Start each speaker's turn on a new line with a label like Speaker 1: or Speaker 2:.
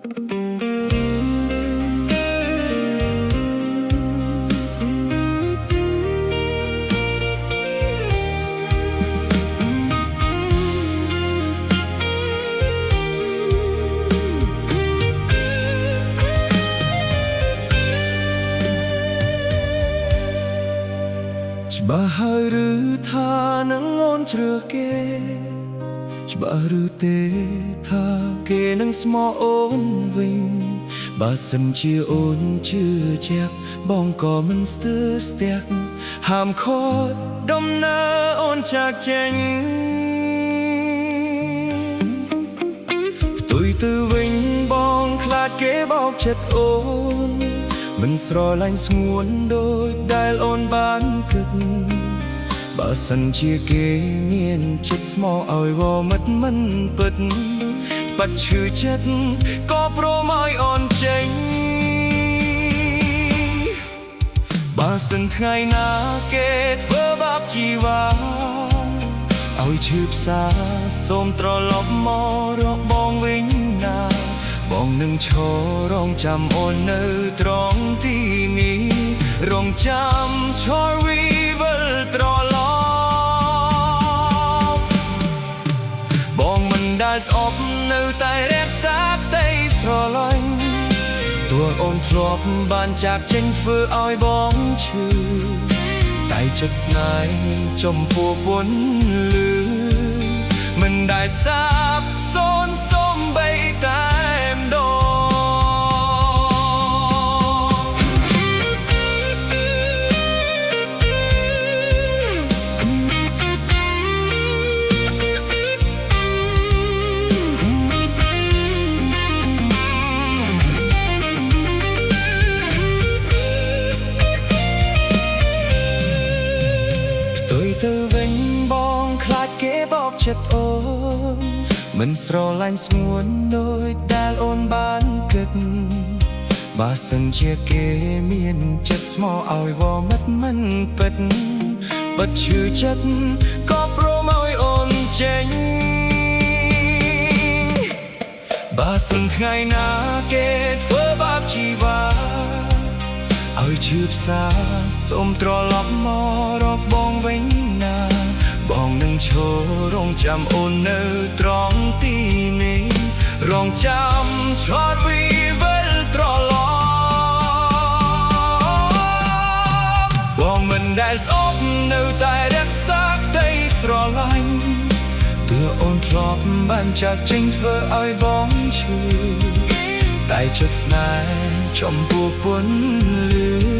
Speaker 1: ច្បាស់ឬថានឹងអូនជ្រើគេច្បាស់ឬទេថាគេនឹងស្មោះអូនវិញបើសិនជាអូនជឿជាក់បងក៏មិនស្ទើរស្ទះហាមខត់ដំណើរអូនចាកចេញផ្ទុយទៅវិញបងខ្លាចគេបោកចិត្តអូនមិនស្រឡាញ់ស្ងួនដូចដែលអូនបានគិតបើសិនជាគេមានចិត្តស្មោះឲ្យវមិតមិនពិតបាត់ឈឺចិត្តក៏ព្រមឲ្យអូនចេញបើសិនថ្ងៃណាគេធ្វើបាបជីវ៉ាឲ្យឈឺផ្សាសូមត្រឡប់មករកបងវិញណាបងនឹងឈររងចាំអូននៅត្រង់ទីនេះរងចាំឈរវិវិលត្រឡប់បងមិនដែលស្អប់នៅតែរក្សាក្តីស្រឡាញ់ទោះអូនធ្លាប់បានចាកចេញធ្វើឲ្យបងឈឺតែចិត្តស្នេហ៍ចំពោះពន្លឺមិនដែលសាបសូន្យសូម្បីតែម្ដងទៅវិញបងខ្លាចគេបោកចិត្តអូនមិនស្រឡាញ់ស្ងួនដូចដែលអូនបានគិតបើសិនជាគេមានចិត្តស្មោះឲ្យវមិតមិនពិតបាត់ឈឺចិត្តក៏ព្រមឲ្យអូនចេញបើសិនថ្ងៃណាគេធ្វើបាបជីវ៉ាឲ្យឈឺផ្សាសូមត្រឡប់មករកបងវិញណាបងនឹងឈររងចាំអូននៅត្រង់ទីនេះរងចាំឆោតវិវិលត្រឡប់បងមិនដែលស្អប់នៅតែរក្សាក្តីស្រឡាញ់ទោះអូនធ្លាប់បានចាកចេញធ្វើឲ្យបងឈឺតែចិត្តស្នេហ៍ចំពោះពន្លឺ